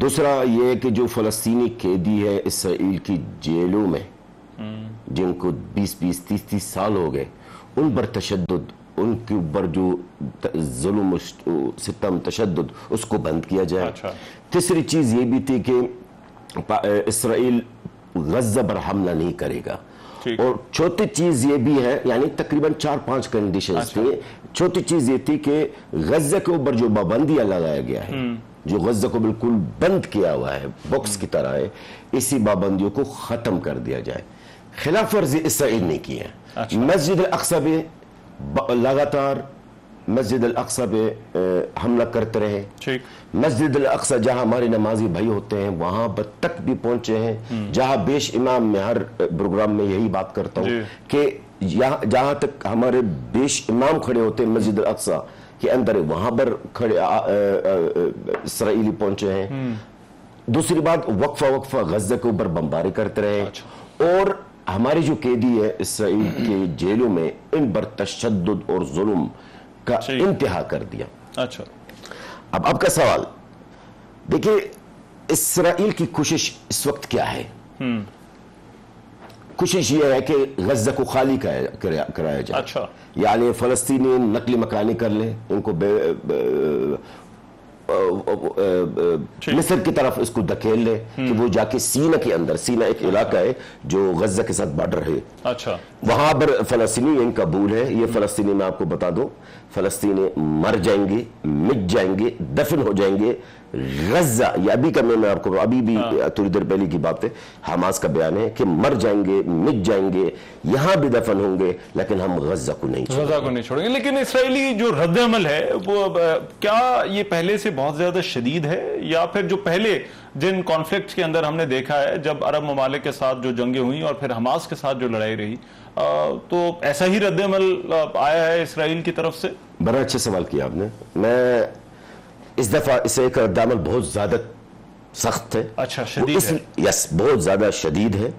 دوسرا یہ ہے کہ جو فلسطینی قیدی ہے اسرائیل کی جیلوں میں جن کو 20-30 سال ہو گئے، ان پر تشدد، ان کے اوپر جو ظلم ستم تشدد، اس کو بند کیا جائے۔ تیسری چیز یہ بھی تھی کہ اسرائیل غزہ پر حملہ نہیں کرے گا، اور چوتھی چیز یہ بھی ہے، یعنی تقریباً 4-5 کنڈیشنز تھی۔ چوتھی چیز یہ تھی کہ غزہ کے اوپر جو پابندیاں لگایا گیا ہے، جو غزہ کو بالکل بند کیا ہوا ہے، باکس کی طرح ہے، اسی پابندیوں کو ختم کر دیا جائے۔ خلاف ورزی اسرائیل نے کی ہے۔ مسجد الاقصی پہ لگاتار مسجد الاقصی پہ حملہ کرتے رہے۔ مسجد الاقصی جہاں ہمارے نمازی بھائی ہوتے ہیں وہاں پر تک بھی پہنچے ہیں، جہاں بیش امام، میں ہر پروگرام میں یہی بات کرتا ہوں کہ جہاں تک ہمارے بیش امام کھڑے ہوتے ہیں مسجد الاقصی کے اندر، وہاں پر کھڑے اسرائیلی پہنچے ہیں۔ دوسری بات، وقفہ غزہ کے اوپر بمباری کرتے رہے، اور ہماری جو قیدی ہے اسرائیل کے جیلوں میں، ان پر تشدد اور ظلم کا انتہا کر دیا۔ اب آپ کا سوال دیکھیں، اسرائیل کی کوشش اس وقت کیا ہے؟ کوشش یہ ہے کہ غزہ کو خالی کرایا جائے، یعنی فلسطینی نقل مکانی کر لیں، ان کو مصر کی طرف اس کو دھکیل لے کہ وہ جا کے سینہ کے اندر، سینہ ایک علاقہ ہے جو غزہ کے ساتھ بارڈر ہے، وہاں پر فلسطینی ان کا قبول ہے۔ یہ فلسطینی میں آپ کو بتا دوں، فلسطینی مر جائیں گے، مٹ جائیں گے، دفن ہو جائیں گے۔ غزہ، یہ ابھی کا میں آپ کو ابھی بھی تھوڑی دیر پہلے کی بات ہے، حماس کا بیان ہے کہ مر جائیں گے، مٹ جائیں گے، یہاں بھی دفن ہوں گے، لیکن ہم غزہ کو نہیں چھوڑیں گے۔ لیکن اسرائیلی جو رد عمل ہے وہ کیا یہ پہلے سے بہت زیادہ شدید ہے، یا پھر جو پہلے جن کانفلکٹس کے اندر ہم نے دیکھا ہے، جب عرب ممالک کے ساتھ جو جنگیں ہوئیں اور پھر حماس کے ساتھ جو لڑائی رہی، تو ایسا ہی رد عمل آیا ہے اسرائیل کی طرف سے؟ بڑا اچھا سوال کیا آپ نے۔ میں اس دفعہ اسے ایک رد عمل بہت زیادہ سخت ہے، شدید ہے، یس بہت زیادہ شدید ہے۔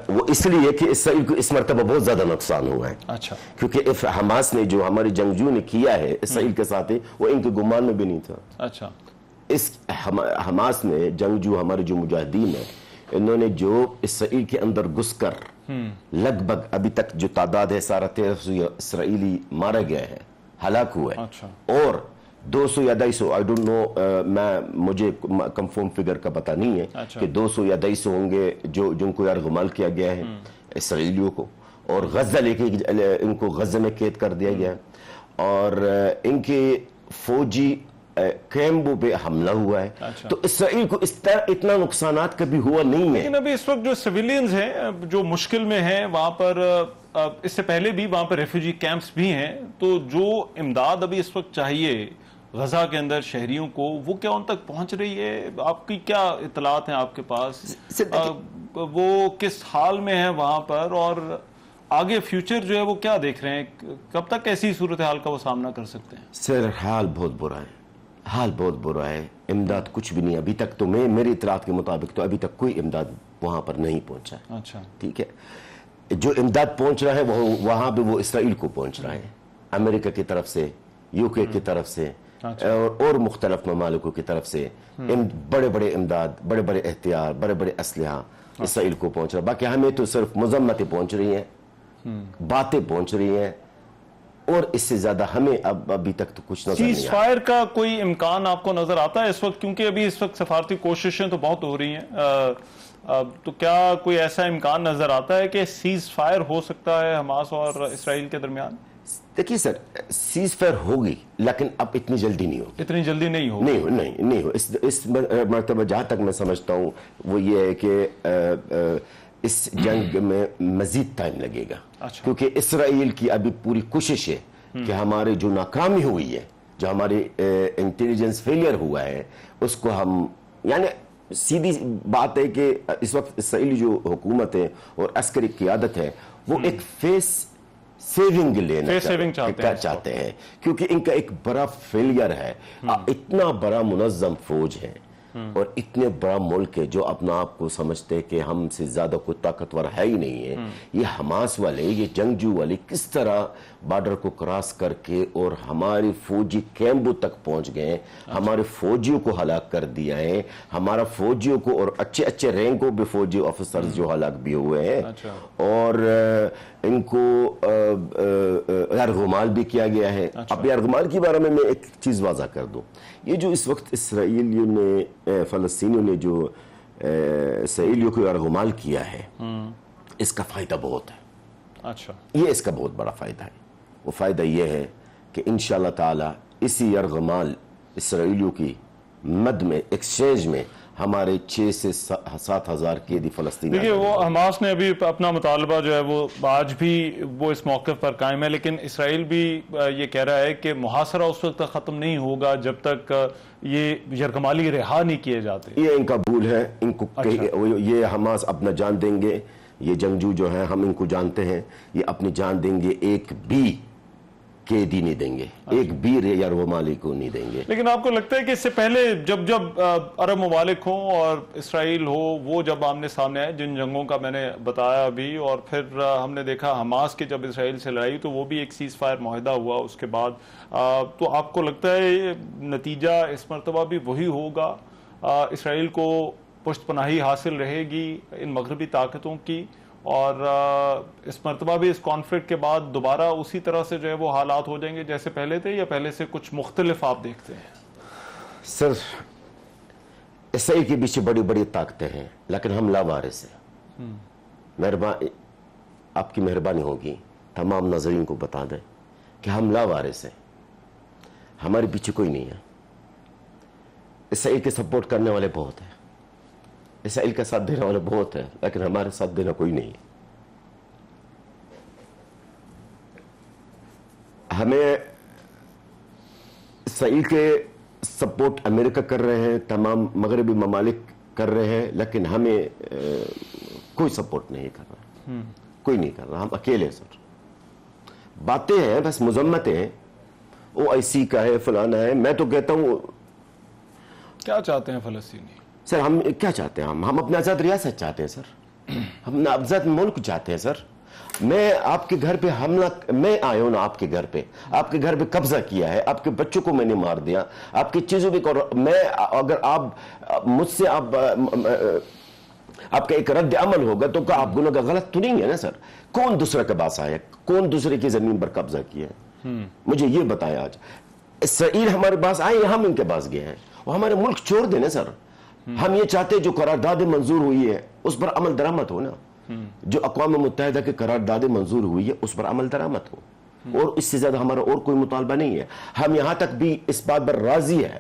وہ اس لیے کہ اسرائیل کو اس مرتبہ بہت زیادہ نقصان ہوا ہے، کیونکہ حماس نے جو ہماری جنگجو نے کیا ہے اسرائیل کے ساتھ، وہ ان کے گمان میں بھی نہیں تھا۔ اس حماس نے جنگجو، ہمارے جو مجاہدین ہیں، انہوں نے جو اسرائیل کے اندر گھس کر لگ بھگ ابھی تک جو تعداد ہے 1350 اسرائیلی مارا گیا ہے، ہلاک ہوا ہے، اور 200 یا 250 آئی ڈونٹ نو، مجھے کنفرم فگر کا پتہ نہیں ہے کہ 200 یا 250 ہوں گے جن کو یرغمال کیا گیا ہے اسرائیلیوں کو، اور غزہ لے کے ان کو غزہ میں قید کر دیا گیا، اور ان کے فوجی کیمپوں پہ حملہ ہوا ہے۔ تو اسرائیل کو اس طرح اتنا نقصانات کبھی ہوا نہیں ہے۔ لیکن ابھی اس وقت جو سویلینز ہیں جو مشکل میں ہیں، وہاں پر اس سے پہلے بھی وہاں پر ریفیوجی کیمپس بھی ہیں، تو جو امداد ابھی اس وقت چاہیے غزہ کے اندر شہریوں کو، وہ کیا ان تک پہنچ رہی ہے؟ آپ کی کیا اطلاعات ہیں آپ کے پاس؟ وہ کس حال میں ہیں وہاں پر، اور آگے فیوچر جو ہے وہ کیا دیکھ رہے ہیں؟ کب تک ایسی صورتحال کا وہ سامنا کر سکتے ہیں؟ سر، حال بہت برا ہے، حال بہت برا ہے۔ امداد کچھ بھی نہیں ابھی تک، تو میری اطلاعات کے مطابق تو ابھی تک کوئی امداد وہاں پر نہیں پہنچا ہے۔ ٹھیک ہے، جو امداد پہنچ رہا ہے وہاں پہ وہ اسرائیل کو پہنچ رہا ہے، امریکہ کی طرف سے، یو کے کی طرف سے، اور مختلف ممالکوں کی طرف سے بڑے بڑے امداد، بڑے بڑے احتیاط، بڑے بڑے اسلحہ اسرائیل کو پہنچ رہا ہے۔ باقی ہمیں تو صرف مذمتیں پہنچ رہی ہیں، باتیں پہنچ رہی ہیں، اور اس سے زیادہ ہمیں ابھی تک تو کچھ نظر نہیں آتا۔ سیز فائر کا کوئی امکان آپ کو نظر آتا ہے اس وقت؟ کیونکہ ابھی اس وقت سفارتی کوششیں تو بہت ہو رہی ہیں، تو کیا کوئی ایسا امکان نظر آتا ہے کہ سیز فائر ہو سکتا ہے حماس اور اسرائیل کے درمیان؟ دیکھیے سر، سیز فائر ہوگی، لیکن اب اتنی جلدی نہیں ہوگی، اتنی جلدی نہیں ہوگی، نہیں ہو۔ اس مرتبہ جہاں تک میں سمجھتا ہوں وہ یہ ہے کہ اس جنگ میں مزید ٹائم لگے گا، کیونکہ اسرائیل کی ابھی پوری کوشش ہے کہ ہمارے جو ناکامی ہوئی ہے، جو ہماری انٹیلیجنس فیلئر ہوا ہے، اس کو ہم، یعنی سیدھی بات ہے کہ اس وقت اسرائیلی جو حکومت ہے اور عسکری قیادت ہے، وہ ایک فیس سیونگ لینا چاہتے ہیں، کیونکہ ان کا ایک بڑا فیلئر ہے، اتنا بڑا منظم فوج ہے، اور اتنے بڑا ملک ہے جو اپنا آپ کو سمجھتے ہیں کہ ہم سے زیادہ کوئی طاقتور ہے ہی نہیں ہے. یہ حماس والے، یہ جنگجو والے کس طرح بارڈر کو کراس کر کے اور ہماری فوجی کیمپوں تک پہنچ گئے ہیں، ہمارے فوجیوں کو ہلاک کر دیا ہے، ہمارا فوجیوں کو اور اچھے اچھے رینکوں پہ فوجی آفیسرز جو ہلاک بھی ہوئے ہیں، اور ان کو یرغمال بھی کیا گیا ہے. اب یرغمال کے بارے میں ایک چیز واضح کر دوں. یہ جو اس وقت اسرائیلیوں نے، فلسطینیوں نے جو اسرائیلیوں کو یرغمال کیا ہے، اس کا فائدہ بہت ہے. اچھا، یہ اس کا بہت بڑا فائدہ ہے. وہ فائدہ یہ ہے کہ انشاءاللہ تعالی اسی یرغمال اسرائیلیوں کی مد میں، ایکسچینج میں، ہمارے 6 سے 7 ہزار قیدی فلسطینی. دیکھیے، وہ حماس نے ابھی اپنا مطالبہ جو ہے وہ آج بھی وہ اس موقف پر قائم ہے، لیکن اسرائیل بھی یہ کہہ رہا ہے کہ محاصرہ اس وقت تک ختم نہیں ہوگا جب تک یہ یرغمالی رہا نہیں کیے جاتے. یہ ان کا بھول ہے. ان کو یہ حماس اپنا جان دیں گے. یہ جنگجو جو ہیں، ہم ان کو جانتے ہیں، یہ اپنی جان دیں گے، ایک بھی قیدی نہیں دیں گے، ایک بھی یرغمالی کو نہیں دیں گے. لیکن آپ کو لگتا ہے کہ اس سے پہلے جب عرب ممالک ہوں اور اسرائیل ہو، وہ جب آمنے سامنے آئے، جن جنگوں کا میں نے بتایا ابھی، اور پھر ہم نے دیکھا حماس کی جب اسرائیل سے لڑائی تو وہ بھی ایک سیز فائر معاہدہ ہوا اس کے بعد، تو آپ کو لگتا ہے نتیجہ اس مرتبہ بھی وہی ہوگا؟ اسرائیل کو پشت پناہی حاصل رہے گی ان مغربی طاقتوں کی، اور اس مرتبہ بھی اس کانفلکٹ کے بعد دوبارہ اسی طرح سے جو ہے وہ حالات ہو جائیں گے جیسے پہلے تھے، یا پہلے سے کچھ مختلف آپ دیکھتے ہیں؟ سر، اسرائیل کے پیچھے بڑی بڑی طاقتیں ہیں، لیکن ہم لاوارث ہیں. آپ کی مہربانی ہوگی تمام ناظرین کو بتا دیں کہ ہم لاوارث ہیں، ہمارے پیچھے کوئی نہیں ہے. اسرائیل کے سپورٹ کرنے والے بہت ہیں، اسرائیل کا ساتھ دینے والے بہت ہیں، لیکن ہمارے ساتھ دینا کوئی نہیں. ہمیں اسرائیل کے سپورٹ امریکہ کر رہے ہیں، تمام مغربی ممالک کر رہے ہیں، لیکن ہمیں کوئی سپورٹ نہیں کر رہا، کوئی نہیں کر رہا. ہم اکیلے. سر، باتیں ہیں، بس مذمتیں ہیں، او آئی سی کا ہے، فلانا ہے. میں تو کہتا ہوں، کیا چاہتے ہیں فلسطینی؟ سر، ہم کیا چاہتے ہیں؟ ہم اپنے آزاد ریاست چاہتے ہیں. سر، ہم آزاد ملک چاہتے ہیں. سر، میں آپ کے گھر پہ حملہ، میں آیا ہوں نا آپ کے گھر پہ، آپ کے گھر پہ قبضہ کیا ہے، آپ کے بچوں کو میں نے مار دیا، آپ کی چیزوں بھی کرو. میں اگر آپ مجھ سے آپ کا ایک رد عمل ہوگا تو کیا آپ گناہ غلط تو نہیں ہے نا؟ سر، کون دوسرے کے پاس آیا؟ کون دوسرے کی زمین پر قبضہ کیا ہے؟ مجھے یہ بتائیں. آج اسرائیل ہمارے پاس آئے، ہم ان کے پاس گئے ہیں، وہ ہمارے ملک چھوڑ دینا. سر، ہم یہ چاہتے ہیں جو قرارداد منظور ہوئی ہے اس پر عمل درآمد ہو نا. جو اقوام متحدہ کے قرارداد منظور ہوئی ہے اس پر عمل درآمد ہو، اور اس سے زیادہ ہمارا اور کوئی مطالبہ نہیں ہے. ہم یہاں تک بھی اس بات پر راضی ہے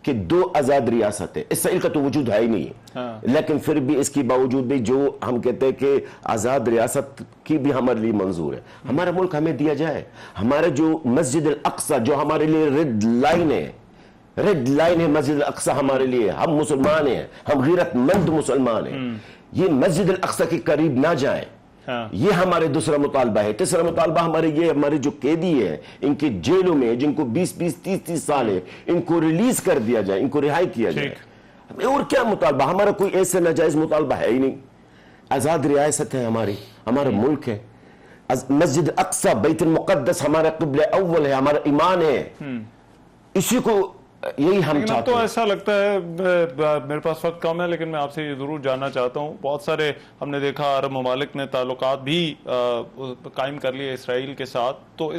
کہ 2 آزاد ریاستیں، اسرائیل کا تو وجود ہے ہی نہیں، لیکن پھر بھی اس کے باوجود بھی جو ہم کہتے ہیں کہ آزاد ریاست کی بھی ہمارے لیے منظور ہے. ہمارا ملک ہمیں دیا جائے. ہمارے جو مسجد الاقصی جو ہمارے لیے ریڈ لائن ہے مسجد الاقصی ہمارے لیے. ہم مسلمان ہیں، ہم غیرت مند مسلمان ہیں. یہ مسجد الاقصی کے قریب نہ جائیں. یہ ہمارے دوسرا مطالبہ ہے. تیسرا مطالبہ ہمارے جو قیدی ہیں ان کے جیلوں میں، جن کو 20-20 30-30 سال ہے، ان کو ریلیز کر دیا جائے، ان کو رہائی کیا جائے. اور کیا مطالبہ؟ ہمارا کوئی ایسا ناجائز مطالبہ ہے ہی نہیں. آزاد ریاست ہے ہماری، ہمارا ملک ہے. مسجد اقصی، بیت المقدس ہمارا قبلہ اول ہے، ہمارا ایمان ہے. اسی کو یہی ہم چاہتے ہیں. تو ایسا لگتا ہے، میرے پاس وقت کم ہے لیکن میں آپ سے یہ ضرور جاننا چاہتا ہوں، بہت سارے ہم نے دیکھا عرب ممالک نے تعلقات بھی قائم کر لیے اسرائیل کے ساتھ، تو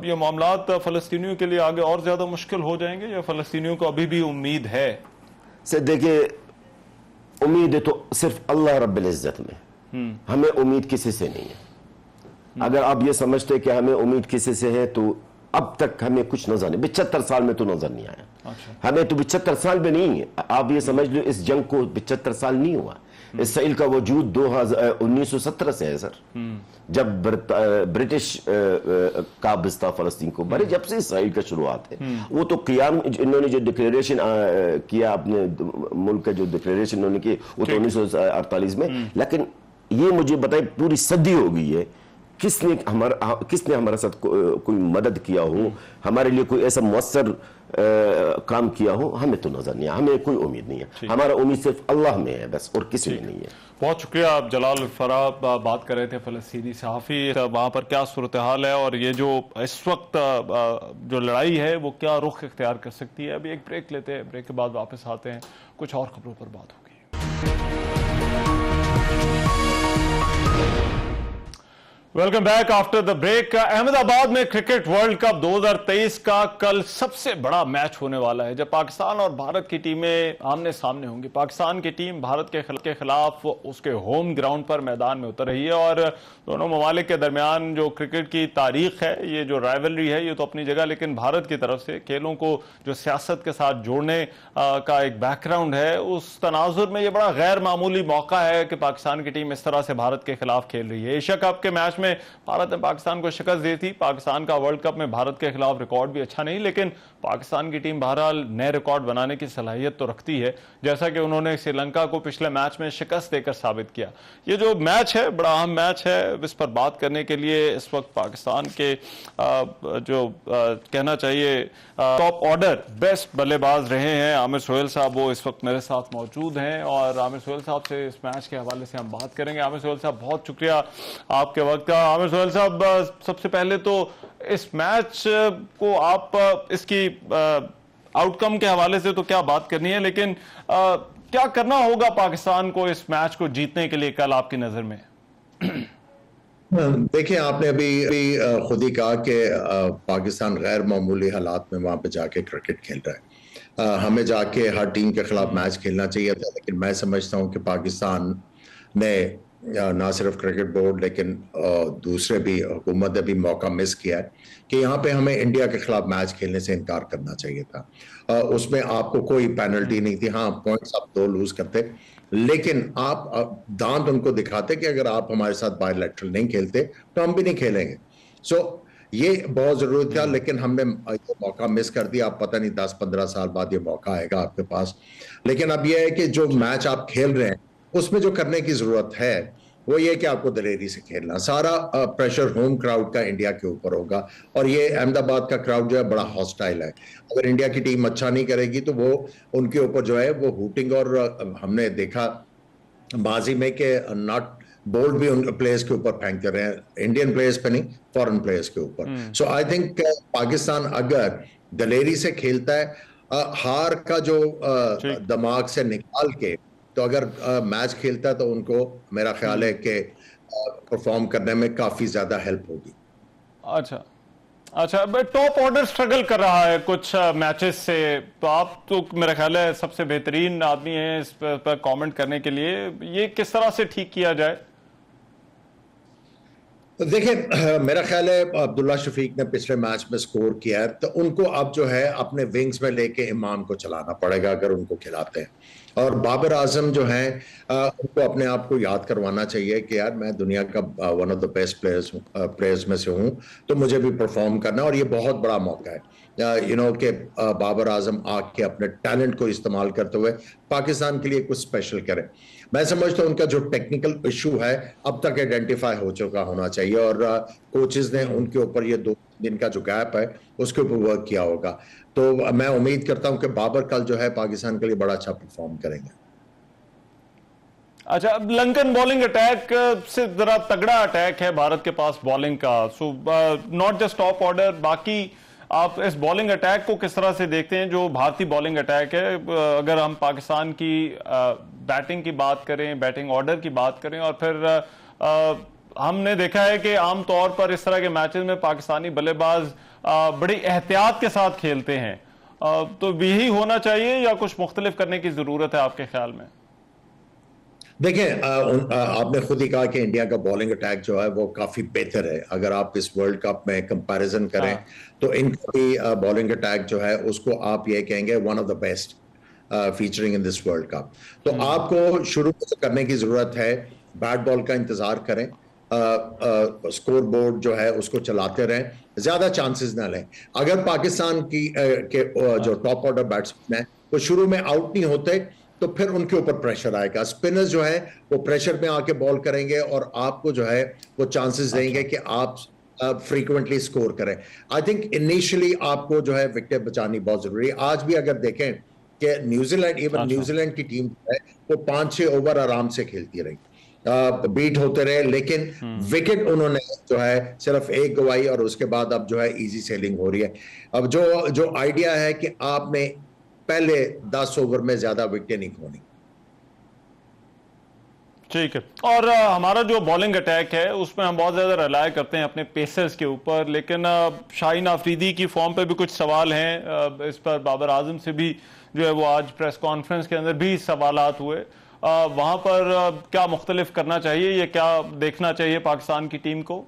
یہ معاملات فلسطینیوں کے لیے آگے اور زیادہ مشکل ہو جائیں گے، یا فلسطینیوں کو ابھی بھی امید ہے؟ سے دیکھیں، امید تو صرف اللہ رب العزت میں، ہمیں امید کسی سے نہیں ہے. اگر آپ یہ سمجھتے کہ ہمیں امید کسی سے ہے تو اب تک ہمیں کچھ نظر نہیں، 75 سال میں تو نظر نہیں آیا. ہمیں تو 75 سال میں نہیں ہے. آپ یہ سمجھ لو اس جنگ کو 75 سال نہیں ہوا. اسرائیل کا وجود 1917 سے ہے. سر، جب برٹش قابض تھا فلسطین کو، بڑے جب سے اسرائیل کا شروعات ہے. وہ تو قیام انہوں نے جو ڈکلیریشن کیا، اپنے ملک کا جو ڈکلیریشن انہوں نے کی، وہ تو 1948 میں. لیکن یہ مجھے بتائیں، پوری صدی ہو گئی ہے کس نے ہمارے ساتھ کوئی مدد کیا ہو, ہمارے لیے کوئی ایسا مؤثر کام کیا ہو, ہمیں تو نظر نہیں ہے, ہمیں کوئی امید نہیں ہے. ہمارا امید صرف اللہ میں ہے بس, اور کسی میں نہیں ہے. بہت شکریہ. آپ جلال الفراء بات کر رہے تھے, فلسطینی صحافی, وہاں پر کیا صورتحال ہے اور یہ جو اس وقت جو لڑائی ہے وہ کیا رخ اختیار کر سکتی ہے. ابھی ایک بریک لیتے ہیں, بریک کے بعد واپس آتے ہیں, کچھ اور خبروں پر بات ہوگی. Welcome back after the break. Ahmedabad میں کرکٹ ورلڈ کپ 2023 کا کل سب سے بڑا میچ ہونے والا ہے, جب پاکستان اور بھارت کی ٹیمیں آمنے سامنے ہوں گی. پاکستان کی ٹیم بھارت کے خلاف اس کے ہوم گراؤنڈ پر میدان میں اتر رہی ہے, اور دونوں ممالک کے درمیان جو کرکٹ کی تاریخ ہے, یہ جو رائیولری ہے, یہ تو اپنی جگہ, لیکن بھارت کی طرف سے کھیلوں کو جو سیاست کے ساتھ جوڑنے کا ایک بیک گراؤنڈ ہے, اس تناظر میں یہ بڑا غیر معمولی موقع ہے کہ پاکستان کی ٹیم اس طرح سے بھارت کے خلاف کھیل رہی ہے. ایشیا کپ کے میچ میں بھارت نے پاکستان کو شکست دی تھی. پاکستان کا ورلڈ کپ میں بھارت کے خلاف ریکارڈ بھی اچھا نہیں, لیکن پاکستان کی ٹیم بہرحال نئے ریکارڈ بنانے کی صلاحیت تو رکھتی ہے, جیسا کہ انہوں نے سری لنکا کو پچھلے میچ میں شکست دے کر ثابت کیا. یہ جو میچ ہے بڑا اہم میچ ہے. اس پر بات کرنے کے لیے اس وقت پاکستان کے جو کہنا چاہیے ٹاپ آرڈر بیسٹ بلے باز رہے ہیں عامر سہیل صاحب, وہ اس وقت میرے ساتھ موجود ہیں, اور عامر سہیل صاحب سے اس میچ کے حوالے سے ہم بات کریں گے. عامر سہیل صاحب بہت شکریہ آپ کے وقت کا. عامر سہیل صاحب, سب سے پہلے تو اس میچ کو آپ اس کی آؤٹ کم کے حوالے سے تو کیا بات کرنی ہے, لیکن کیا کرنا ہوگا پاکستان کو اس میچ کو جیتنے کے لیے کل آپ کی نظر میں؟ دیکھیں, آپ نے ابھی خود ہی کہا کہ پاکستان غیر معمولی حالات میں وہاں پہ جا کے کرکٹ کھیل رہا ہے. ہمیں جا کے ہر ٹیم کے خلاف میچ کھیلنا چاہیے تھا, لیکن میں سمجھتا ہوں کہ پاکستان نے نہ صرف کرکٹ بورڈ لیکن دوسرے بھی حکومت نے بھی موقع مس کیا ہے کہ یہاں پہ ہمیں انڈیا کے خلاف میچ کھیلنے سے انکار کرنا چاہیے تھا. اس میں آپ کو کوئی پینلٹی نہیں تھی, ہاں پوائنٹس آپ 2 لوز کرتے, لیکن آپ دانت ان کو دکھاتے کہ اگر آپ ہمارے ساتھ بائی لیٹرل نہیں کھیلتے تو ہم بھی نہیں کھیلیں گے. سو یہ بہت ضروری تھا, لیکن ہم نے یہ موقع مس کر دیا. آپ پتہ نہیں 10-15 سال بعد یہ موقع آئے گا آپ کے پاس. لیکن اب یہ ہے کہ جو میچ آپ کھیل رہے ہیں اس میں جو کرنے کی ضرورت ہے وہ یہ کہ آپ کو دلیری سے کھیلنا. سارا پریشر ہوم کراؤڈ کا انڈیا کے اوپر ہوگا, اور یہ احمد آباد کا کراؤڈ جو ہے بڑا ہاسٹائل ہے. اگر انڈیا کی ٹیم اچھا نہیں کرے گی تو وہ ان کے اوپر جو ہے وہ ہوٹنگ, اور ہم نے دیکھا ماضی میں کہ ناٹ بولڈ بھی ان پلیئرز کے اوپر پھینکتے رہے ہیں, انڈین پلیئرز پہ نہیں, فورن پلیئرز کے اوپر. سو آئی تھنک پاکستان اگر دلیری سے کھیلتا ہے, ہار کا جو دماغ سے نکال کے, تو اگر میچ کھیلتا ہے تو ان کو میرا خیال ہے کہ پرفارم کرنے میں کافی زیادہ ہیلپ ہوگی. اچھا, ٹاپ آرڈر سٹرگل کر رہا ہے کچھ میچز سے, تو آپ تو میرا خیال ہے سب سے بہترین آدمی ہیں اس پر کامنٹ کرنے کے لیے. یہ کس طرح سے ٹھیک کیا جائے؟ دیکھیں, میرا خیال ہے عبداللہ شفیق نے پچھلے میچ میں سکور کیا ہے, تو ان کو اب جو ہے اپنے ونگز میں لے کے امام کو چلانا پڑے گا اگر ان کو کھلاتے ہیں. اور بابر اعظم جو ہیں ان کو اپنے آپ کو یاد کروانا چاہیے کہ یار میں دنیا کا one of the best players میں سے ہوں, تو مجھے بھی پرفارم کرنا. اور یہ بہت بڑا موقع ہے کہ بابر اعظم آ کے اپنے ٹیلنٹ کو استعمال کرتے ہوئے پاکستان کے لیے کچھ اسپیشل کریں. میں سمجھتا ہوں ان کا جو ٹیکنیکل ایشو ہے اب تک آئیڈینٹیفائی ہو چکا ہونا چاہیے, اور کوچز نے ان کے اوپر یہ 2 دن کا جو گیپ ہے اس کے اوپر ورک کیا ہوگا. تو میں امید کرتا ہوں کہ بابر کل جو ہے پاکستان کے لیے بڑا اچھا پرفارم کریں گے. اچھا, لنکن بولنگ اٹیک سے ذرا تگڑا اٹیک ہے بھارت کے پاس بولنگ کا. So not just top order, باقی آپ اس بولنگ اٹیک کو کس طرح سے دیکھتے ہیں جو بھارتی بولنگ اٹیک ہے؟ اگر ہم پاکستان کی بیٹنگ کی بات کریں, بیٹنگ آرڈر کی بات کریں, اور پھر ہم نے دیکھا ہے کہ عام طور پر اس طرح کے میچز میں پاکستانی بلے باز بڑی احتیاط کے ساتھ کھیلتے ہیں, تو یہی ہونا چاہیے یا کچھ مختلف کرنے کی ضرورت ہے آپ کے خیال میں؟ دیکھیں, آپ نے خود ہی کہا کہ انڈیا کا بولنگ اٹیک جو ہے وہ کافی بہتر ہے. اگر آپ اس ورلڈ کپ میں کمپیریزن کریں تو ان کا بھی بولنگ اٹیک جو ہے اس کو آپ یہ کہیں گے one of the best featuring in this world cup. تو آپ کو شروع کرنے کی ضرورت ہے, بیٹ بال کا انتظار کریں, سکور بورڈ جو ہے اس کو چلاتے رہیں, زیادہ چانسز نہ لیں. اگر پاکستان کی جو ٹاپ آرڈر بیٹسمین ہیں وہ شروع میں آؤٹ نہیں ہوتے تو پھر ان کے اوپر پریشر آئے گا. اسپنر جو ہے وہ پریشر میں آ کے بال کریں گے اور آپ کو جو ہے وہ چانسز دیں گے کہ آپ فریکوینٹلی سکور کریں. آئی تھنک انیشلی آپ کو جو ہے وکٹیں بچانی بہت ضروری ہے. آج بھی اگر دیکھیں کہ New Zealand even New Zealand کی ٹیم جو ہے وہ 5-6 اوور آرام سے کھیلتی رہی, بیٹ ہوتے رہے, لیکن وکٹ انہوں نے جو ہے صرف ایک گوائی اور اس کے بعد اب جو ہے ایزی سیلنگ ہو رہی ہے. اب جو آئیڈیا ہے کہ آپ نے پہلے 10 اوور میں زیادہ وکٹیں نہیں کھونی. ٹھیک ہے, اور ہمارا جو بالنگ اٹیک ہے اس میں ہم بہت زیادہ ریلائی کرتے ہیں اپنے پیسرز کے اوپر, لیکن شاہین آفریدی کی فارم پہ بھی کچھ سوال ہیں. اس پر بابر اعظم سے بھی جو ہے وہ آج پریس کانفرنس کے اندر بھی سوالات ہوئے. وہاں پر کیا مختلف کرنا چاہیے یا کیا دیکھنا چاہیے پاکستان کی ٹیم کو؟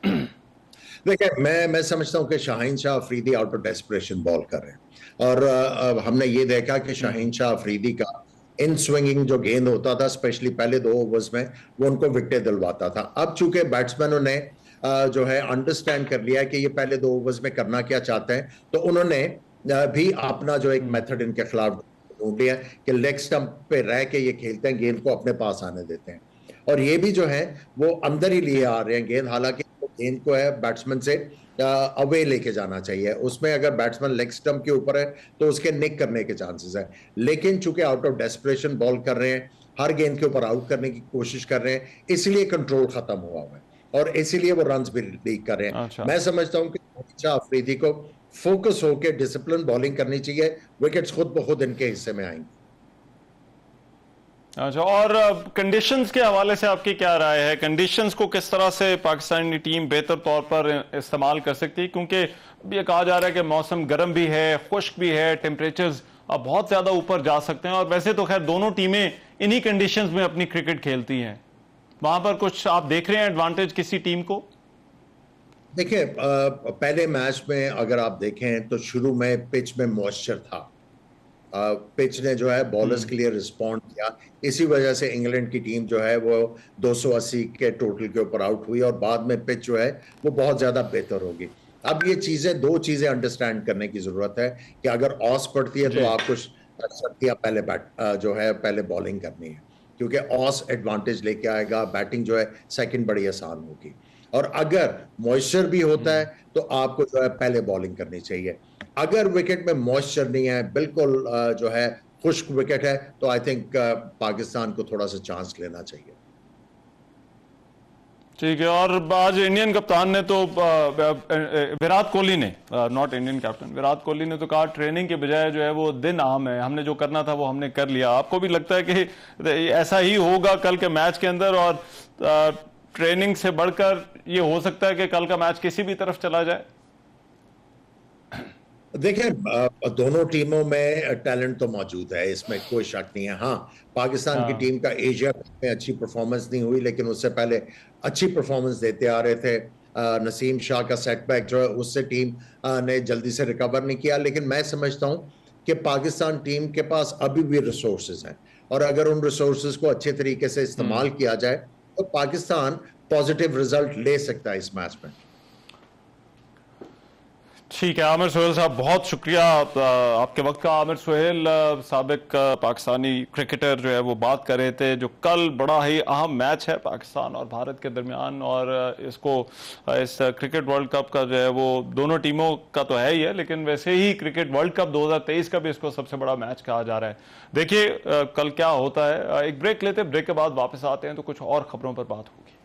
دیکھیں, میں سمجھتا ہوں کہ شاہین شاہ آفریدی آؤٹ آف ڈیسپریشن بال کر رہے ہیں, اور ہم نے یہ دیکھا کہ شاہین شاہ آفریدی کا ان سوئنگنگ جو گیند ہوتا تھا اسپیشلی پہلے 2 اوورز میں, وہ ان کو وکٹیں دلواتا تھا. اب چونکہ بیٹسمینوں نے جو ہے انڈرسٹینڈ کر لیا کہ یہ پہلے 2 اوورز میں کرنا کیا چاہتے ہیں, تو انہوں نے بھی اپنا جو ایک میتھڈ ان کے خلاف ڈھونڈ لیا کہ لیگ سٹمپ پہ رہ کے یہ کھیلتے ہیں, گیند کو اپنے پاس آنے دیتے ہیں, اور یہ بھی جو ہے وہ اندر ہی لیے آ رہے ہیں گیند. حالانکہ گیند کو ہے بیٹسمین سے اوے لے کے جانا چاہیے. اس میں اگر بیٹسمین لیگ سٹمپ کے اوپر ہے تو اس کے نک کرنے کے چانسز ہیں, لیکن چونکہ آؤٹ آف ڈیسپریشن بال کر رہے ہیں, ہر گیند کے اوپر آؤٹ کرنے کی کوشش کر رہے ہیں, اس لیے کنٹرول ختم ہوا ہے اور اسی لیے وہ رنز بھی لیک کر رہے ہیں. میں سمجھتا ہوں کہ آفریدی کو فوکس ہو کے ڈسپلن بالنگ کرنی چاہیے, وکٹس خود بخود ان کے حصے میں آئیں گے. اچھا, اور کنڈیشنز کے حوالے سے آپ کی کیا رائے ہے؟ کنڈیشنز کو کس طرح سے پاکستانی ٹیم بہتر طور پر استعمال کر سکتی ہے, کیونکہ یہ کہا جا رہا ہے کہ موسم گرم بھی ہے, خشک بھی ہے, ٹیمپریچرز اب بہت زیادہ اوپر جا سکتے ہیں, اور ویسے تو خیر دونوں ٹیمیں انہی کنڈیشنز میں اپنی کرکٹ کھیلتی ہیں. وہاں پر کچھ آپ دیکھ رہے ہیں ایڈوانٹیج کسی ٹیم کو؟ دیکھیں, پہلے میچ میں اگر آپ دیکھیں تو شروع میں پچ میں موئسچر تھا, پچ نے جو ہے بالرز کے لیے رسپونڈ کیا, اسی وجہ سے انگلینڈ کی ٹیم جو ہے وہ 280 کے ٹوٹل کے اوپر آؤٹ ہوئی, اور بعد میں پچ جو ہے وہ بہت زیادہ بہتر ہوگی. اب یہ چیزیں 2 چیزیں انڈرسٹینڈ کرنے کی ضرورت ہے کہ اگر آس پڑتی ہے تو آپ کو سرتیاں پہلے بالنگ کرنی ہے, کیونکہ آس ایڈوانٹیج لے کے آئے گا, بیٹنگ جو ہے سیکنڈ بڑی آسان ہوگی. اور اگر موئسچر بھی ہوتا ہے تو آپ کو جو ہے پہلے بالنگ کرنی چاہیے. اگر وکٹ میں موئسچر نہیں ہے, بالکل جو ہے خشک وکٹ ہے, تو آئی تھنک پاکستان کو تھوڑا سا چانس لینا چاہیے. ٹھیک ہے, اور آج انڈین کپتان نے تو وراٹ کوہلی نے, not Indian captain, Virat Kohli نے تو کہا ٹریننگ کے بجائے جو ہے وہ دن اہم ہے, ہم نے جو کرنا تھا وہ ہم نے کر لیا. آپ کو بھی لگتا ہے کہ ایسا ہی ہوگا کل کے میچ کے اندر, اور ٹریننگ سے بڑھ کر یہ ہو سکتا ہے کہ کل کا میچ کسی بھی طرف چلا جائے؟ دیکھیں, دونوں ٹیموں میں ٹیلنٹ تو موجود ہے, اس میں کوئی شک نہیں ہے. ہاں, پاکستان کی ٹیم کا ایشیا میں اچھی پرفارمنس نہیں ہوئی, لیکن اس سے پہلے اچھی پرفارمنس دیتے آ رہے تھے. نسیم شاہ کا سیٹ بیک جو ہے اس سے ٹیم نے جلدی سے ریکور نہیں کیا, لیکن میں سمجھتا ہوں کہ پاکستان ٹیم کے پاس ابھی بھی ریسورسز ہیں, اور اگر ان ریسورسز کو اچھے طریقے سے استعمال کیا جائے تو پاکستان پازیٹیو رزلٹ لے سکتا ہے اس میچ میں. ٹھیک ہے, عامر سہیل صاحب بہت شکریہ آپ کے وقت کا. عامر سہیل سابق پاکستانی کرکٹر جو ہے وہ بات کر رہے تھے, جو کل بڑا ہی اہم میچ ہے پاکستان اور بھارت کے درمیان, اور اس کرکٹ ورلڈ کپ کا جو ہے وہ دونوں ٹیموں کا تو ہے ہی ہے, لیکن ویسے ہی کرکٹ ورلڈ کپ 2023 کا بھی اس کو سب سے بڑا میچ کہا جا رہا ہے. دیکھیے کل کیا ہوتا ہے. ایک بریک لیتے, بریک کے بعد واپس آتے ہیں تو کچھ اور خبروں پر بات ہوگی.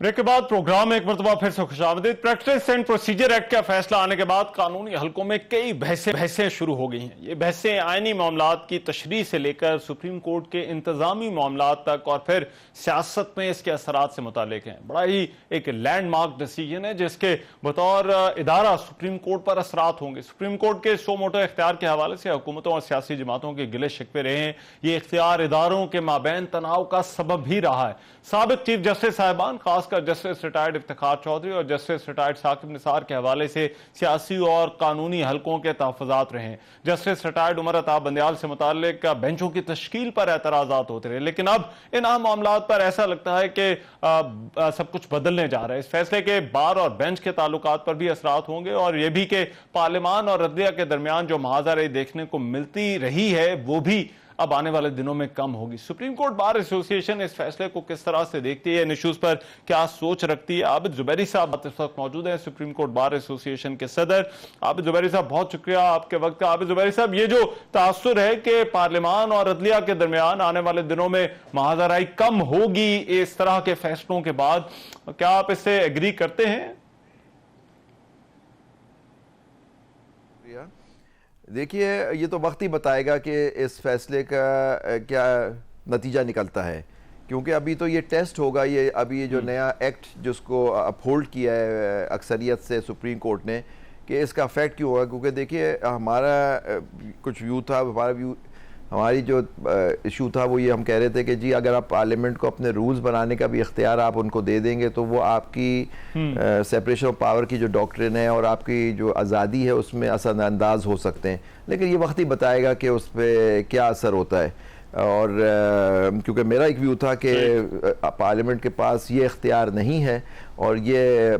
بریک کے بعد پروگرام میں ایک مرتبہ پھر سے خوشامدید. پریکٹس اینڈ پروسیجر ایکٹ کا فیصلہ آنے کے بعد قانونی حلقوں میں کئی بحثیں شروع ہو گئی ہیں. یہ بحثیں آئینی معاملات کی تشریح سے لے کر سپریم کورٹ کے انتظامی معاملات تک, اور پھر سیاست میں اس کے اثرات سے متعلق ہیں. بڑا ہی ایک لینڈ مارک ڈیسیجن ہے جس کے بطور ادارہ سپریم کورٹ پر اثرات ہوں گے. سپریم کورٹ کے سو موٹو اختیار کے حوالے سے حکومتوں اور سیاسی جماعتوں کے گلے شکوے رہے ہیں. یہ اختیار اداروں کے مابین تناؤ کا سبب بھی رہا ہے. سابق چیف جسٹس صاحبان, خاص کر کر جسٹس ریٹائرڈ افتخار چودھری اور جسٹس ریٹائرڈ ثاقب نثار کے حوالے سے سیاسی اور قانونی حلقوں کے تحفظات رہے ہیں. جسٹس ریٹائرڈ عمر عطا بندیال سے متعلق بینچوں کی تشکیل پر اعتراضات ہوتے رہے, لیکن اب ان اہم معاملات پر ایسا لگتا ہے کہ سب کچھ بدلنے جا رہا ہے. اس فیصلے کے بار اور بینچ کے تعلقات پر بھی اثرات ہوں گے, اور یہ بھی کہ پارلیمان اور عدلیہ کے درمیان جو محاذرے دیکھنے کو ملتی رہی ہے وہ بھی اب آنے والے دنوں میں کم ہوگی. سپریم کورٹ بار ایسوسی ایشن اس فیصلے کو کس طرح سے دیکھتی ہے, ان ایشوز پر کیا سوچ رکھتی ہے؟ عابد زبیری صاحب اس وقت موجود ہیں, سپریم کورٹ بار ایسوسی ایشن کے صدر. عابد زبیری صاحب بہت شکریہ آپ کے وقت کا. عابد زبیری صاحب, یہ جو تاثر ہے کہ پارلیمان اور عدلیہ کے درمیان آنے والے دنوں میں محاذرائی کم ہوگی اس طرح کے فیصلوں کے بعد, کیا آپ اس سے ایگری کرتے ہیں؟ دیکھیے, یہ تو وقت ہی بتائے گا کہ اس فیصلے کا کیا نتیجہ نکلتا ہے, کیونکہ ابھی تو یہ ٹیسٹ ہوگا. یہ ابھی یہ جو نیا ایکٹ جس کو اپہولڈ کیا ہے اکثریت سے سپریم کورٹ نے, کہ اس کا افیکٹ کیوں ہوگا. کیونکہ دیکھیے, ہمارا کچھ ویو تھا, ہماری جو ایشو تھا وہ یہ ہم کہہ رہے تھے کہ جی اگر آپ پارلیمنٹ کو اپنے رولز بنانے کا بھی اختیار آپ ان کو دے دیں گے تو وہ آپ کی سیپریشن آف پاور کی جو ڈاکٹرن ہے اور آپ کی جو آزادی ہے اس میں اثر انداز ہو سکتے ہیں. لیکن یہ وقت ہی بتائے گا کہ اس پہ کیا اثر ہوتا ہے. اور کیونکہ میرا ایک ویو تھا کہ پارلیمنٹ کے پاس یہ اختیار نہیں ہے, اور یہ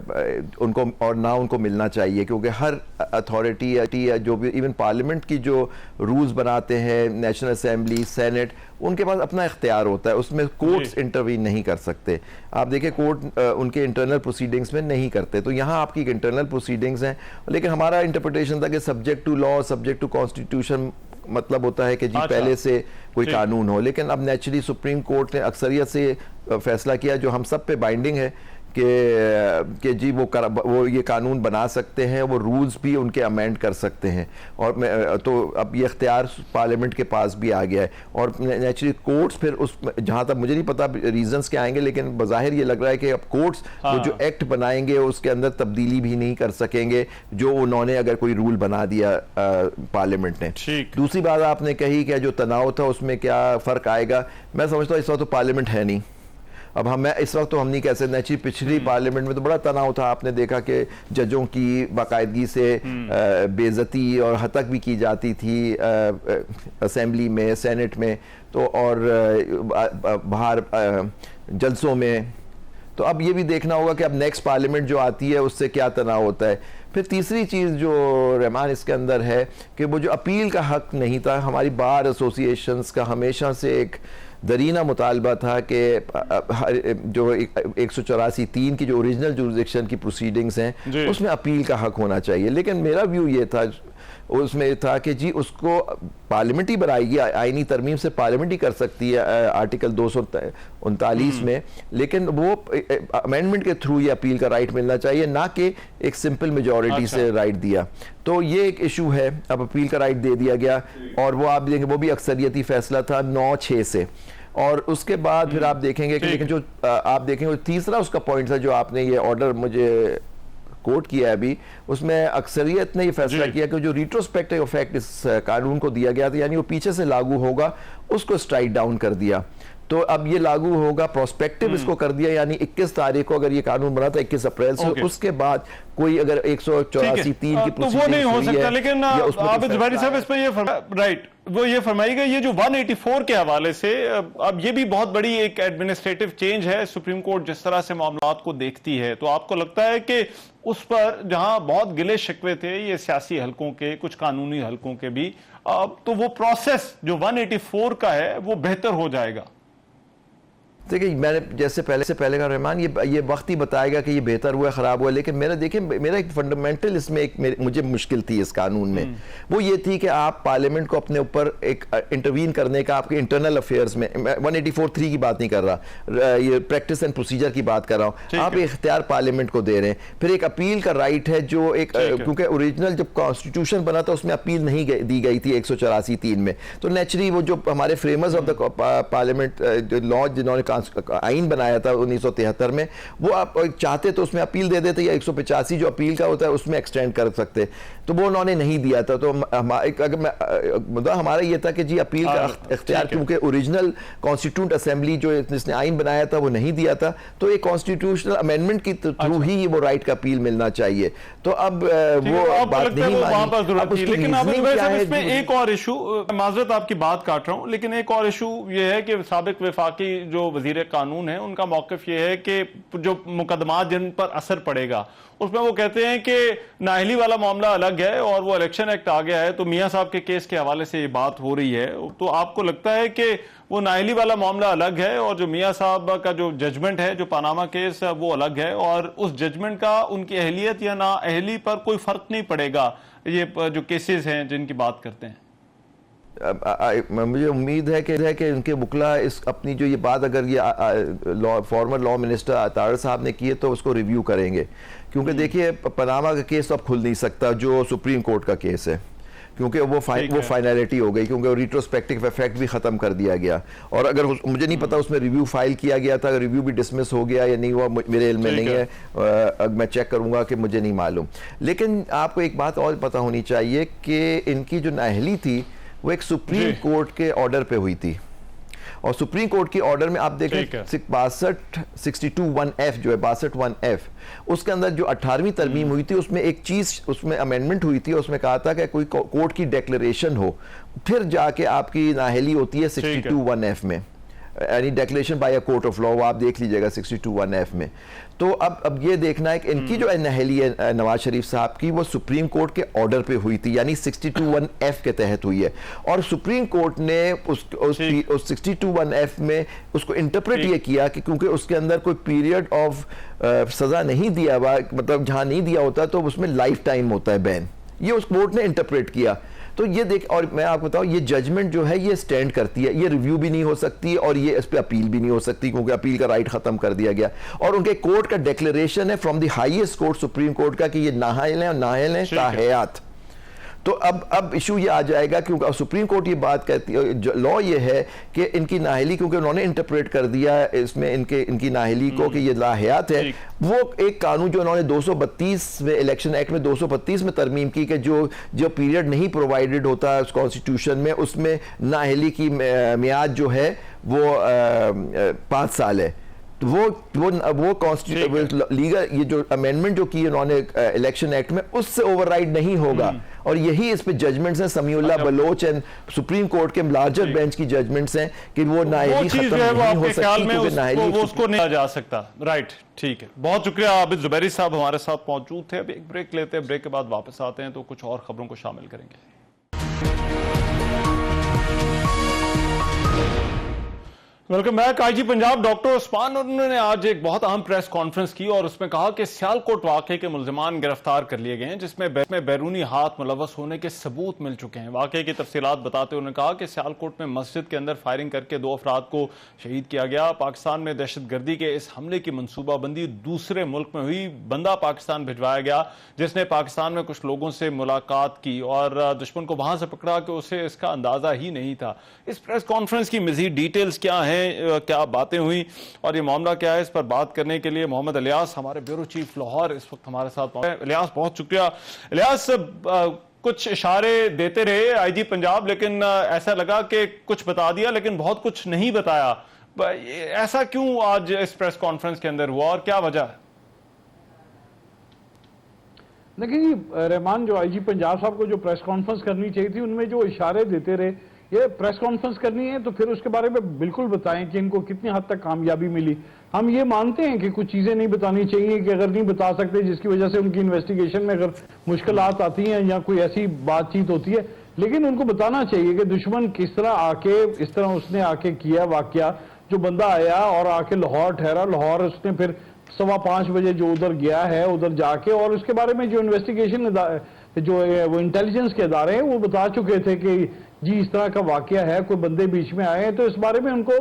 ان کو اور نہ ان کو ملنا چاہیے, کیونکہ ہر اتھارٹی جو بھی ایون پارلیمنٹ کی جو رولز بناتے ہیں, نیشنل اسمبلی, سینٹ, ان کے پاس اپنا اختیار ہوتا ہے, اس میں کورٹس انٹروین نہیں کر سکتے. آپ دیکھیں کورٹ ان کے انٹرنل پروسیڈنگز میں نہیں کرتے, تو یہاں آپ کی ایک انٹرنل پروسیڈنگز ہیں. لیکن ہمارا انٹرپریٹیشن تھا کہ subject to law, subject to constitution مطلب ہوتا ہے کہ جی پہلے سے کوئی قانون ہو. لیکن اب نیچرلی سپریم کورٹ نے اکثریت سے فیصلہ کیا جو ہم سب پہ بائنڈنگ ہے کہ جی وہ یہ قانون بنا سکتے ہیں, وہ رولز بھی ان کے امینڈ کر سکتے ہیں, اور تو اب یہ اختیار پارلیمنٹ کے پاس بھی آ گیا ہے. اور نیچرلی کورٹس پھر اس جہاں تک مجھے نہیں پتا ریزنز کیا آئیں گے, لیکن بظاہر یہ لگ رہا ہے کہ اب کورٹس وہ جو ایکٹ بنائیں گے اس کے اندر تبدیلی بھی نہیں کر سکیں گے جو انہوں نے اگر کوئی رول بنا دیا پارلیمنٹ نے. دوسری بات آپ نے کہی کہ جو تناؤ تھا اس میں کیا فرق آئے گا, میں سمجھتا ہوں اس وقت تو پارلیمنٹ ہے نہیں. اب اس وقت تو ہم نہیں کہہ سکتے. نیچرلی پچھلی پارلیمنٹ میں تو بڑا تناؤ تھا, آپ نے دیکھا کہ ججوں کی باقاعدگی سے بے عزتی اور ہتک بھی کی جاتی تھی اسمبلی میں, سینٹ میں, تو اور باہر جلسوں میں. تو اب یہ بھی دیکھنا ہوگا کہ اب نیکسٹ پارلیمنٹ جو آتی ہے اس سے کیا تناؤ ہوتا ہے. پھر تیسری چیز جو رحمان اس کے اندر ہے کہ وہ جو اپیل کا حق نہیں تھا. ہماری بار ایسوسی ایشنز کا ہمیشہ سے ایک درینہ مطالبہ تھا کہ جو 184(3) کی جو اوریجنل جورسڈکشن کی پروسیڈنگز ہیں اس میں اپیل کا حق ہونا چاہیے. لیکن میرا ویو یہ تھا, اس میں تھا کہ جی اس کو پارلیمنٹ ہی بنائے گی, آئینی ترمیم سے پارلیمنٹ ہی کر سکتی ہے آرٹیکل 239 میں, لیکن وہ امینڈمنٹ کے تھرو یہ اپیل کا رائٹ ملنا چاہیے, نہ کہ ایک سمپل میجورٹی سے رائٹ دیا. تو یہ ایک ایشو ہے. اب اپیل کا رائٹ دے دیا گیا, اور وہ آپ دیکھیں وہ بھی اکثریتی فیصلہ تھا 9-6 سے. اور اس کے بعد پھر آپ دیکھیں گے کہ لیکن جو آپ دیکھیں گے تیسرا اس کا پوائنٹ تھا جو آپ نے یہ آرڈر مجھے کوٹ کیا ہے ابھی, اس میں اکثریت نے یہ فیصلہ کیا کہ جو ریٹروسپیکٹیو افیکٹ اس قانون کو دیا گیا تھا, یعنی وہ پیچھے سے لاگو ہوگا, اس کو اسٹرائک ڈاؤن کر دیا. تو اب یہ لاگو ہوگا پروسپیکٹیو اس کو کر دیا, یعنی 21 تاریخ کو اگر یہ قانون بنا تھا 21 اپریل سے, اس کے بعد کوئی اگر 184(3) کی تو وہ نہیں ہو سکتا. لیکن عابد زبیری صاحب اس پہ یہ فرمائیے گا, یہ جو 184 کے حوالے سے اب یہ بھی بہت بڑی ایک ایڈمنسٹریٹو چینج ہے. سپریم کورٹ جس طرح سے معاملات کو دیکھتی ہے, تو آپ کو لگتا ہے کہ اس پر جہاں بہت گلے شکوے تھے یہ سیاسی حلقوں کے, کچھ قانونی حلقوں کے بھی, تو وہ پروسیس جو 184 کا ہے وہ بہتر ہو جائے گا؟ دیکھیں, میں نے جیسے پہلے کا رحمان یہ وقت ہی بتائے گا کہ یہ بہتر ہوا خراب ہوا. لیکن میرا ایک فنڈامنٹل اس میں ایک مجھے مشکل تھی اس قانون میں, وہ یہ تھی کہ آپ پارلیمنٹ کو اپنے اوپر ایک انٹروین کرنے کا, آپ کے انٹرنل افیئرز میں 184(3) کی بات نہیں کر رہا, یہ پریکٹس اینڈ پروسیجر کی بات کر رہا ہوں. آپ ایک اختیار پارلیمنٹ کو دے رہے ہیں. پھر ایک اپیل کا رائٹ ہے جو ایک, کیونکہ اوریجنل جب کانسٹیٹیوشن بنا تھا اس میں اپیل نہیں دی گئی تھی 184(3) میں, تو نیچرلی وہ جو ہمارے فریمرز آف دا پارلیمنٹ لا جنہوں نے آئین بنایا تھا 1973 میں، وہ آپ چاہتے تو اس میں اپیل دے دیتے، یا 185 جو اپیل کا ہوتا ہے اس میں ایکسٹینڈ کر سکتے، تو وہ انہوں نے نہیں دیا تھا. تو ہمارا یہ تھا کہ جی اپیل کا اختیار، کیونکہ اوریجنل کانسٹیٹیوٹ اسمبلی جو جس نے آئین بنایا تھا وہ نہیں دیا تھا، تو ایک کانسٹیٹیوشنل امینڈمنٹ کی تھرو ہی وہ رائٹ کا اپیل ملنا چاہیے. تو اب وہ بات نہیں مانی. لیکن اب اس میں ایک اور ایشو، معذرت آپ کی بات کاٹ رہا ہوں، لیکن ایک اور ایشو یہ ہے کہ سابق وفاقی جو وزیر قانون ہیں ان کا موقف یہ ہے کہ جو مقدمات جن پر اثر پڑے گا اس میں وہ کہتے ہیں کہ نااہلی والا معاملہ الگ ہے اور وہ الیکشن ایکٹ آ گیا ہے، تو میاں صاحب کے کیس کے حوالے سے یہ بات ہو رہی ہے. تو آپ کو لگتا ہے کہ وہ نااہلی والا معاملہ الگ ہے اور جو میاں صاحب کا جو ججمنٹ ہے جو پاناما کیس وہ الگ ہے، اور اس ججمنٹ کا ان کی اہلیت یا نااہلی پر کوئی فرق نہیں پڑے گا یہ جو کیسز ہیں جن کی بات کرتے ہیں؟ مجھے امید ہے کہ ان کے وکلا اس اپنی جو یہ بات اگر یہ فارمر لا منسٹر اطہر صاحب نے کی ہے تو اس کو ریویو کریں گے، کیونکہ دیکھیے پاناما کا کیس اب کھل نہیں سکتا جو سپریم کورٹ کا کیس ہے، کیونکہ وہ فائنلٹی ہو گئی، کیونکہ ریٹروسپیکٹیو ایفیکٹ بھی ختم کر دیا گیا. اور اگر مجھے نہیں پتا اس میں ریویو فائل کیا گیا تھا، ریویو بھی ڈسمس ہو گیا یا نہیں ہوا میرے علم میں نہیں ہے، میں چیک کروں گا کہ مجھے نہیں معلوم. لیکن آپ کو ایک بات اور پتہ ہونی چاہیے کہ ان کی جو نااہلی تھی وہ ایک سپریم کورٹ کے آرڈر پہ ہوئی تھی، اور سپریم کورٹ کی آرڈر میں آپ دیکھیں 62(1)(f) جو ہے 62(1)(f) اس کے اندر جو 18ویں ترمیم ہوئی تھی اس میں ایک چیز اس میں امینڈمنٹ ہوئی تھی، اس میں کہا تھا کہ کوئی کورٹ کی ڈیکلیریشن ہو پھر جا کے آپ کی نااہلی ہوتی ہے 62(1)(f) میں، یعنی declaration by a court of law, وہ آپ دیکھ لیجئے گا 62(1)(f) میں. تو اب یہ دیکھنا ہے کہ ان کی جو نااہلی ہے نواز شریف صاحب کی وہ سپریم کورٹ کے آرڈر پہ ہوئی تھی، یعنی 62(1)(f) کے تحت ہوئی ہے، اور سپریم کورٹ نے اس 62(1)(f) میں اس کو انٹرپریٹ یہ کیا کہ کیونکہ اس کے اندر کوئی پیریڈ آف سزا نہیں دیا ہوا، مطلب جہاں نہیں دیا ہوتا تو اس میں لائف ٹائم ہوتا ہے بین، یہ اس کورٹ نے انٹرپریٹ کیا. تو یہ دیکھ، اور میں آپ کو بتاؤں یہ ججمنٹ جو ہے یہ سٹینڈ کرتی ہے، یہ ریویو بھی نہیں ہو سکتی اور یہ اس پہ اپیل بھی نہیں ہو سکتی، کیونکہ اپیل کا رائٹ ختم کر دیا گیا. اور ان کے کورٹ کا ڈیکلیریشن ہے from the highest court supreme court کا کہ یہ نااہل ہیں اور نااہل ہیں تا حیات. تو اب ایشو یہ آ جائے گا، کیونکہ سپریم کورٹ یہ بات کہتی ہے، لا یہ ہے کہ ان کی نااہلی کیونکہ انہوں نے انٹرپریٹ کر دیا اس میں ان کی نااہلی کو کہ یہ لاحیات ہے. وہ ایک قانون جو انہوں نے 232 میں الیکشن ایکٹ میں 232 میں ترمیم کی کہ جو پیریڈ نہیں پرووائڈڈ ہوتا اس کانسٹیٹیوشن میں، اس میں نااہلی کی میعاد جو ہے وہ 5 سال ہے. وہ لیگل یہ جو امینڈمنٹ جو کی انہوں نے الیکشن ایکٹ میں اس سے اوور رائڈ نہیں ہوگا. اور یہی اس پہ ججمنٹس ہیں سمیع اللہ بلوچ اینڈ سپریم کورٹ کے لارجر بینچ کی ججمنٹس ہیں کہ وہ نااہلی ختم نہیں ہو سکتی کیونکہ نااہلی اس کو نہیں جا سکتا. رائٹ، ٹھیک ہے، بہت شکریہ. عابد زبیری صاحب ہمارے ساتھ موجود تھے. ابھی ایک بریک لیتے ہیں، بریک کے بعد واپس آتے ہیں تو کچھ اور خبروں کو شامل کریں گے. Welcome back. I G Punjab doctor Usman انہوں نے آج ایک بہت اہم پریس کانفرنس کی اور اس میں کہا کہ سیالکوٹ واقعے کے ملزمان گرفتار کر لیے گئے ہیں جس میں بیرونی ہاتھ ملوث ہونے کے ثبوت مل چکے ہیں. واقعے کی تفصیلات بتاتے انہوں نے کہا کہ سیالکوٹ میں مسجد کے اندر فائرنگ کر کے 2 افراد کو شہید کیا گیا. پاکستان میں دہشت گردی کے اس حملے کی منصوبہ بندی دوسرے ملک میں ہوئی. بندہ پاکستان بھجوایا گیا جس نے پاکستان میں کچھ لوگوں سے ملاقات کی اور دشمن کو وہاں سے پکڑا کہ اسے اس کا اندازہ ہی نہیں تھا. اس پریس کانفرنس کی مزید ڈیٹیلز کیا ہیں، کیا باتیں ہوئیں اور یہ معاملہ کیا ہے، اس پر بات کرنے کے لیے محمد الیاس ہمارے بیورو چیف لاہور اس وقت ہمارے ساتھ موجود ہیں. الیاس بہت شکریہ. الیاس، کچھ اشارے دیتے رہے آئی جی پنجاب، لیکن ایسا لگا کہ کچھ بتا دیا لیکن بہت کچھ نہیں بتایا. ایسا کیوں آج اس پریس کانفرنس کے اندر ہوا اور کیا وجہ ہے؟ دیکھیں رحمان، جو آئی جی پنجاب صاحب کو جو پریس کانفرنس کرنی چاہیے تھی ان میں جو اشارے دیتے رہے، یہ پریس کانفرنس کرنی ہے تو پھر اس کے بارے میں بالکل بتائیں کہ ان کو کتنی حد تک کامیابی ملی. ہم یہ مانتے ہیں کہ کچھ چیزیں نہیں بتانی چاہیے کہ اگر نہیں بتا سکتے جس کی وجہ سے ان کی انویسٹیگیشن میں اگر مشکلات آتی ہیں یا کوئی ایسی بات چیت ہوتی ہے، لیکن ان کو بتانا چاہیے کہ دشمن کس طرح آ کے اس طرح اس نے آ کے کیا واقعہ. جو بندہ آیا اور آ کے لاہور ٹھہرا، لاہور اس نے پھر 5:15 بجے جو ادھر گیا ہے ادھر جا کے، اور اس کے بارے میں جو انویسٹیگیشن جو وہ انٹیلیجنس کے ادارے ہیں وہ بتا چکے تھے کہ جی اس طرح کا واقعہ ہے، کوئی بندے بیچ میں آئے ہیں. تو اس بارے میں ان کو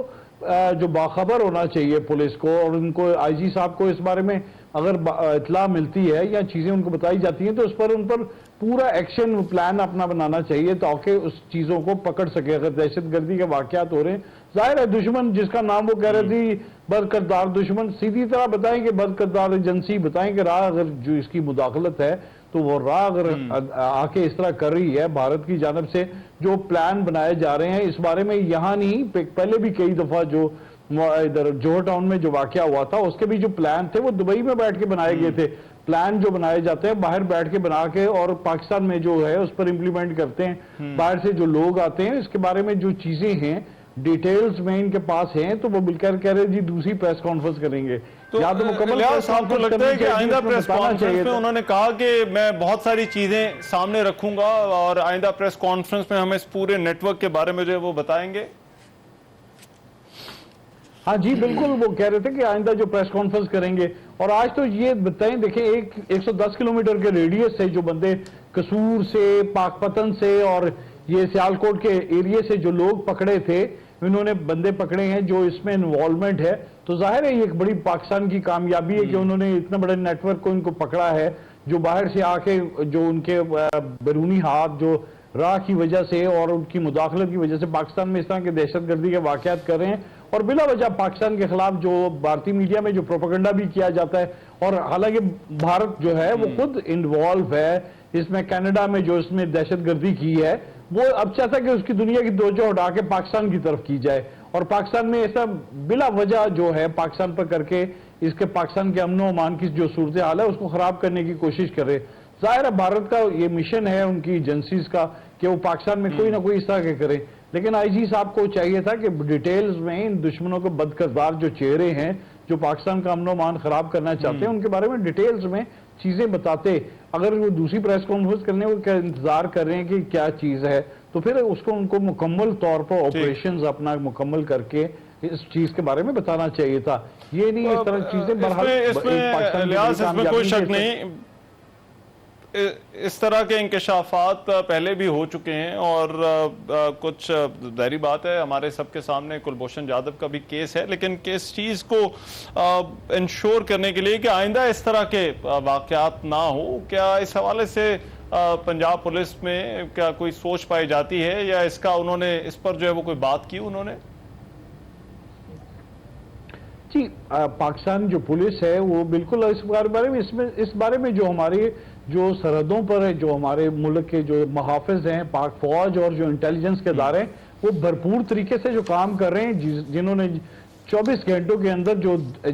جو باخبر ہونا چاہیے پولیس کو، اور ان کو آئی جی صاحب کو اس بارے میں اگر اطلاع ملتی ہے یا چیزیں ان کو بتائی جاتی ہیں تو اس پر ان پر پورا ایکشن پلان اپنا بنانا چاہیے تاکہ اس چیزوں کو پکڑ سکے. اگر دہشت گردی کے واقعات ہو رہے ہیں ظاہر ہے دشمن جس کا نام وہ کہہ رہے تھی بدکردار دشمن، سیدھی طرح بتائیں کہ بدکردار ایجنسی بتائیں کہ راہ اگر جو اس کی مداخلت ہے تو وہ راہ اگر آ کے اس طرح کر رہی ہے بھارت کی جانب سے، جو پلان بنائے جا رہے ہیں اس بارے میں یہاں نہیں پہلے بھی کئی دفعہ جو ادھر جوہر ٹاؤن میں جو واقعہ ہوا تھا اس کے بھی جو پلان تھے وہ دبئی میں بیٹھ کے بنائے گئے تھے. پلان جو بنائے جاتے ہیں باہر بیٹھ کے بنا کے اور پاکستان میں جو ہے اس پر امپلیمنٹ کرتے ہیں. باہر سے جو لوگ آتے ہیں اس کے بارے میں جو چیزیں ہیں ڈیٹیلز میں ان کے پاس ہیں تو وہ بالکل کہہ رہے جی دوسری پریس کانفرنس کریں گے. تو الیاس صاحب کو لگتا ہے کہ آئندہ پریس کانفرنس میں انہوں نے کہا کہ میں بہت ساری چیزیں سامنے رکھوں گا اور آئندہ پریس کانفرنس میں ہمیں اس پورے نیٹ ورک کے بارے میں جو ہے وہ بتائیں گے؟ ہاں جی بالکل، وہ کہہ رہے تھے کہ آئندہ جو پریس کانفرنس کریں گے. اور آج تو یہ بتائیں دیکھیں 110 کلومیٹر کے ریڈیس سے جو بندے قصور سے پاک پتن سے اور یہ سیالکوٹ کے ایریے سے جو لوگ پکڑے تھے انہوں نے بندے پکڑے ہیں جو اس میں انوالومنٹ ہے، تو ظاہر ہے یہ ایک بڑی پاکستان کی کامیابی ہے کہ انہوں نے اتنا بڑے نیٹ ورک کو ان کو پکڑا ہے جو باہر سے آ کے جو ان کے بیرونی ہاتھ جو راہ کی وجہ سے اور ان کی مداخلت کی وجہ سے پاکستان میں اس طرح کے دہشت گردی کے واقعات کر رہے ہیں اور بلا وجہ پاکستان کے خلاف جو بھارتی میڈیا میں جو پروپیگنڈا بھی کیا جاتا ہے. اور حالانکہ بھارت جو ہے وہ خود انوالو ہے اس میں، کینیڈا میں جو اس میں دہشت گردی کی ہے وہ اب چاہتا ہے کہ اس کی دنیا کی توجہ ہٹا کے پاکستان کی طرف کی جائے اور پاکستان میں ایسا بلا وجہ جو ہے پاکستان پر کر کے اس کے پاکستان کے امن و امان کی جو صورتحال ہے اس کو خراب کرنے کی کوشش کرے. ظاہر ہے بھارت کا یہ مشن ہے ان کی ایجنسیز کا کہ وہ پاکستان میں کوئی نہ کوئی اس طرح کے کرے، لیکن آئی جی صاحب کو چاہیے تھا کہ ڈیٹیلز میں ان دشمنوں کے بدکردار جو چہرے ہیں جو پاکستان کا امن و امان خراب کرنا چاہتے ہیں ان کے بارے میں ڈیٹیلز میں چیزیں بتاتے. اگر وہ دوسری پریس کانفرنس کرنے کا انتظار کر رہے ہیں کہ کیا چیز ہے تو پھر اس کو ان کو مکمل طور پر آپریشنز اپنا مکمل کر کے اس چیز کے بارے میں بتانا چاہیے تھا. یہ نہیں اس طرح چیزیں اس میں کوئی شک نہیں، اس طرح کے انکشافات پہلے بھی ہو چکے ہیں اور کچھ ظاہری بات ہے ہمارے سب کے سامنے کلبھوشن جادو کا بھی کیس ہے، لیکن کس چیز کو انشور کرنے کے لیے کہ آئندہ اس طرح کے واقعات نہ ہو، کیا اس حوالے سے پنجاب پولیس میں کیا کوئی سوچ پائی جاتی ہے یا اس کا انہوں نے اس پر جو ہے وہ کوئی بات کی انہوں نے؟ جی پاکستان جو پولیس ہے وہ بالکل اس بارے میں جو ہماری جو سرحدوں پر ہے جو ہمارے ملک کے جو محافظ ہیں پاک فوج اور جو انٹیلیجنس کے ادارے ہیں وہ بھرپور طریقے سے جو کام کر رہے ہیں، جنہوں نے 24 گھنٹوں کے اندر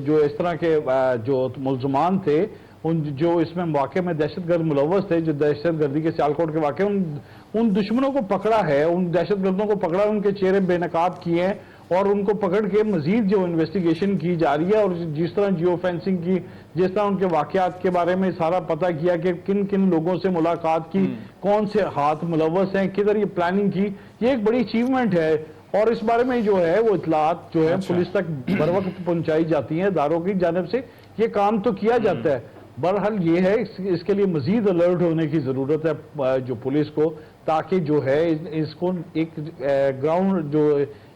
جو اس طرح کے جو ملزمان تھے جو اس میں واقعے میں دہشت گرد ملوث تھے، جو دہشت گردی کے سیالکوٹ کے واقعے ان دشمنوں کو پکڑا ہے، ان دہشت گردوں کو پکڑا، ان کے چہرے بے نقاب کیے ہیں اور ان کو پکڑ کے مزید جو انویسٹیگیشن کی جا رہی ہے اور جس طرح جیو فینسنگ کی، جس طرح ان کے واقعات کے بارے میں سارا پتہ کیا کہ کن کن لوگوں سے ملاقات کی، کون سے ہاتھ ملوث ہیں، کدھر یہ پلاننگ کی، یہ ایک بڑی اچیومنٹ ہے. اور اس بارے میں جو ہے وہ اطلاعات جو ہے پولیس تک بر وقت پہنچائی جاتی ہیں اداروں کی جانب سے، یہ کام تو کیا جاتا ہے. بہرحال یہ ہے اس کے لیے مزید الرٹ ہونے کی ضرورت ہے جو پولیس کو، تاکہ جو ہے اس کو ایک گراؤنڈ جو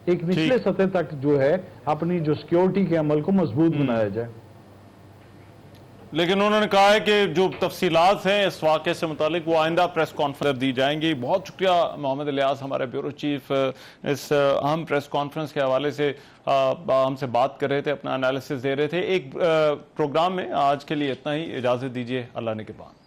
ایک نچلے سطح تک جو ہے اپنی جو سیکیورٹی کے عمل کو مضبوط بنایا جائے. لیکن انہوں نے کہا ہے کہ جو تفصیلات ہیں اس واقعے سے متعلق وہ آئندہ پریس کانفرنس دی جائیں گی. بہت شکریہ محمد الیاس، ہمارے بیورو چیف اس اہم پریس کانفرنس کے حوالے سے ہم سے بات کر رہے تھے، اپنا انالیسس دے رہے تھے. ایک پروگرام میں آج کے لیے اتنا ہی، اجازت دیجیے، اللہ نے کے بعد.